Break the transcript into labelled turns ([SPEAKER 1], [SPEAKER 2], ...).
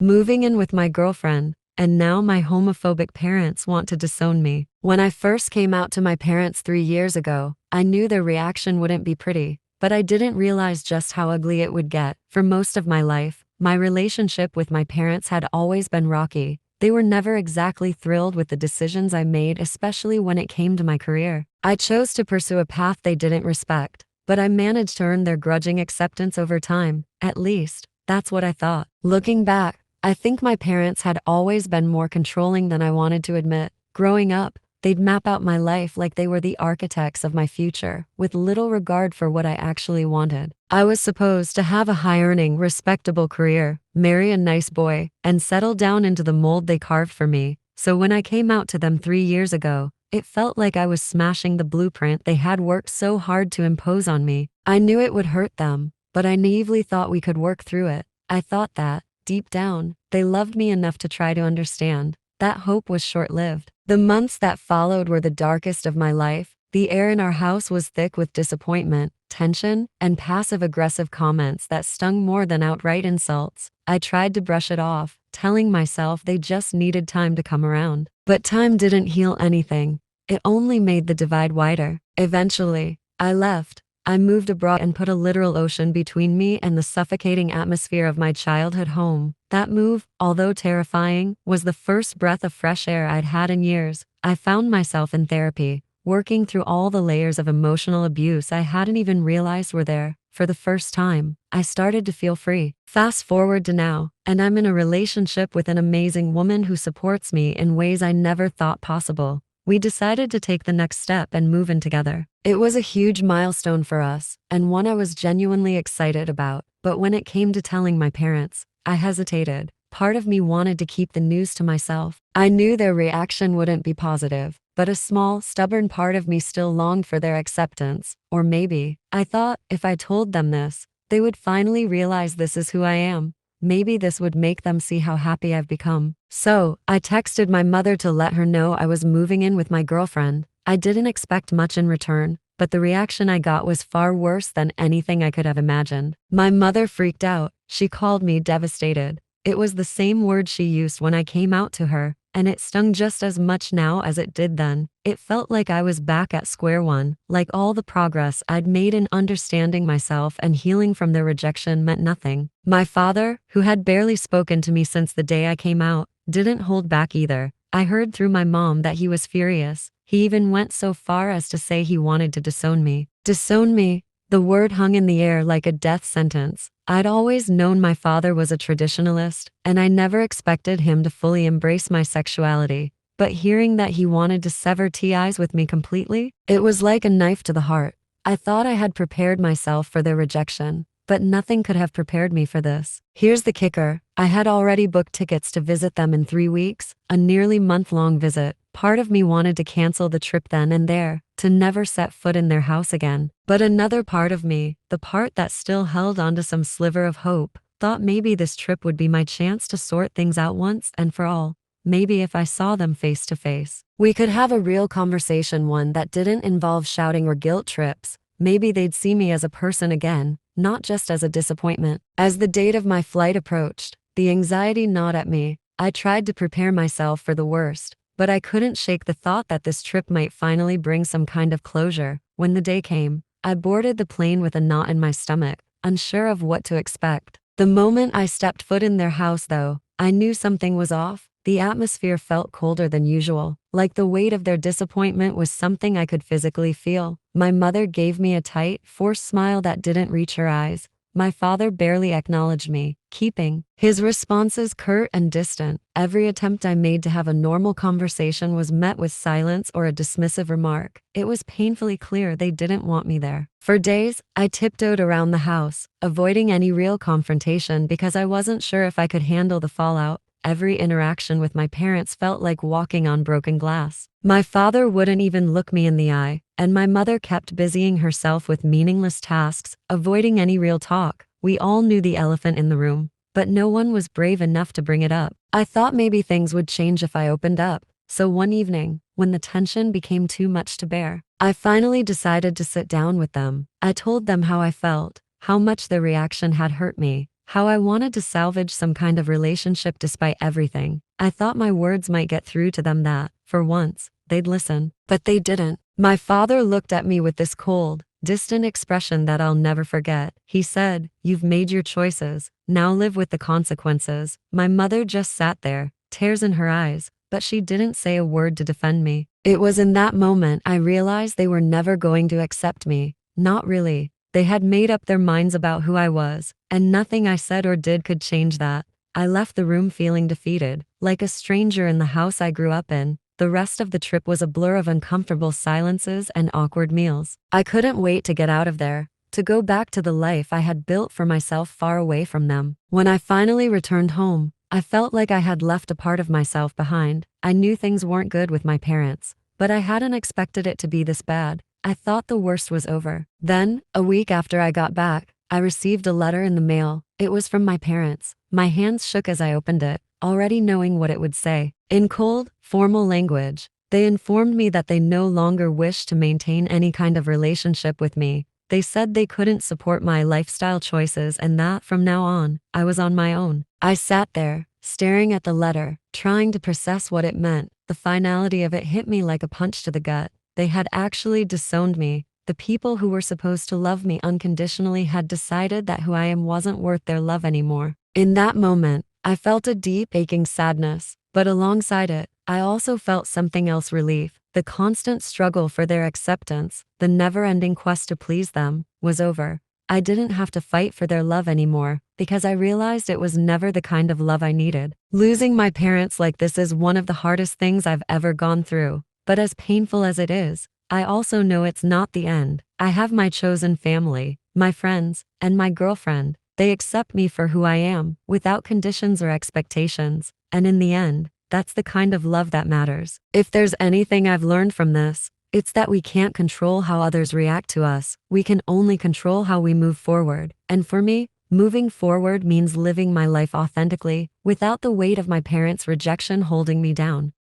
[SPEAKER 1] moving in with my girlfriend, and now my homophobic parents want to disown me. When I first came out to my parents 3 years ago, I knew their reaction wouldn't be pretty, but I didn't realize just how ugly it would get. For most of my life, my relationship with my parents had always been rocky. They were never exactly thrilled with the decisions I made, especially when it came to my career. I chose to pursue a path they didn't respect, but I managed to earn their grudging acceptance over time. At least, that's what I thought. Looking back, I think my parents had always been more controlling than I wanted to admit. Growing up, they'd map out my life like they were the architects of my future, with little regard for what I actually wanted. I was supposed to have a high-earning, respectable career, marry a nice boy, and settle down into the mold they carved for me. So when I came out to them 3 years ago, it felt like I was smashing the blueprint they had worked so hard to impose on me. I knew it would hurt them, but I naively thought we could work through it. I thought that, deep down, they loved me enough to try to understand. That hope was short-lived. The months that followed were the darkest of my life. The air in our house was thick with disappointment, tension, and passive-aggressive comments that stung more than outright insults. I tried to brush it off, telling myself they just needed time to come around. But time didn't heal anything. It only made the divide wider. Eventually, I left. I moved abroad and put a literal ocean between me and the suffocating atmosphere of my childhood home. That move, although terrifying, was the first breath of fresh air I'd had in years. I found myself in therapy, working through all the layers of emotional abuse I hadn't even realized were there. For the first time, I started to feel free. Fast forward to now, and I'm in a relationship with an amazing woman who supports me in ways I never thought possible. We decided to take the next step and move in together. It was a huge milestone for us, and one I was genuinely excited about. But when it came to telling my parents, I hesitated. Part of me wanted to keep the news to myself. I knew their reaction wouldn't be positive, but a small, stubborn part of me still longed for their acceptance. Or maybe, I thought, if I told them this, they would finally realize this is who I am. Maybe this would make them see how happy I've become. So, I texted my mother to let her know I was moving in with my girlfriend. I didn't expect much in return, but the reaction I got was far worse than anything I could have imagined. My mother freaked out. She called me devastated. It was the same word she used when I came out to her, and it stung just as much now as it did then. It felt like I was back at square one, like all the progress I'd made in understanding myself and healing from their rejection meant nothing. My father, who had barely spoken to me since the day I came out, didn't hold back either. I heard through my mom that he was furious. He even went so far as to say he wanted to disown me. Disown me? The word hung in the air like a death sentence. I'd always known my father was a traditionalist, and I never expected him to fully embrace my sexuality. But hearing that he wanted to sever ties with me completely, it was like a knife to the heart. I thought I had prepared myself for their rejection, but nothing could have prepared me for this. Here's the kicker. I had already booked tickets to visit them in 3 weeks, a nearly month-long visit. Part of me wanted to cancel the trip then and there, to never set foot in their house again. But another part of me, the part that still held onto some sliver of hope, thought maybe this trip would be my chance to sort things out once and for all. Maybe if I saw them face to face, we could have a real conversation, one that didn't involve shouting or guilt trips. Maybe they'd see me as a person again, not just as a disappointment. As the date of my flight approached, the anxiety gnawed at me. I tried to prepare myself for the worst, but I couldn't shake the thought that this trip might finally bring some kind of closure. When the day came, I boarded the plane with a knot in my stomach, unsure of what to expect. The moment I stepped foot in their house, though, I knew something was off. The atmosphere felt colder than usual, like the weight of their disappointment was something I could physically feel. My mother gave me a tight, forced smile that didn't reach her eyes. My father barely acknowledged me, keeping his responses curt and distant. Every attempt I made to have a normal conversation was met with silence or a dismissive remark. It was painfully clear they didn't want me there. For days, I tiptoed around the house, avoiding any real confrontation because I wasn't sure if I could handle the fallout. Every interaction with my parents felt like walking on broken glass. My father wouldn't even look me in the eye, and my mother kept busying herself with meaningless tasks, avoiding any real talk. We all knew the elephant in the room, but no one was brave enough to bring it up. I thought maybe things would change if I opened up. So one evening, when the tension became too much to bear, I finally decided to sit down with them. I told them how I felt, how much their reaction had hurt me, how I wanted to salvage some kind of relationship despite everything. I thought my words might get through to them, that, for once, they'd listen. But they didn't. My father looked at me with this cold, distant expression that I'll never forget. He said, "You've made your choices. Now live with the consequences." My mother just sat there, tears in her eyes, but she didn't say a word to defend me. It was in that moment I realized they were never going to accept me. Not really. They had made up their minds about who I was, and nothing I said or did could change that. I left the room feeling defeated, like a stranger in the house I grew up in. The rest of the trip was a blur of uncomfortable silences and awkward meals. I couldn't wait to get out of there, to go back to the life I had built for myself far away from them. When I finally returned home, I felt like I had left a part of myself behind. I knew things weren't good with my parents, but I hadn't expected it to be this bad. I thought the worst was over. Then, a week after I got back, I received a letter in the mail. It was from my parents. My hands shook as I opened it, already knowing what it would say. In cold, formal language, they informed me that they no longer wished to maintain any kind of relationship with me. They said they couldn't support my lifestyle choices and that from now on, I was on my own. I sat there, staring at the letter, trying to process what it meant. The finality of it hit me like a punch to the gut. They had actually disowned me. The people who were supposed to love me unconditionally had decided that who I am wasn't worth their love anymore. In that moment, I felt a deep, aching sadness, but alongside it, I also felt something else: relief. The constant struggle for their acceptance, the never-ending quest to please them, was over. I didn't have to fight for their love anymore, because I realized it was never the kind of love I needed. Losing my parents like this is one of the hardest things I've ever gone through. But as painful as it is, I also know it's not the end. I have my chosen family, my friends, and my girlfriend. They accept me for who I am, without conditions or expectations. And in the end, that's the kind of love that matters. If there's anything I've learned from this, it's that we can't control how others react to us. We can only control how we move forward. And for me, moving forward means living my life authentically, without the weight of my parents' rejection holding me down.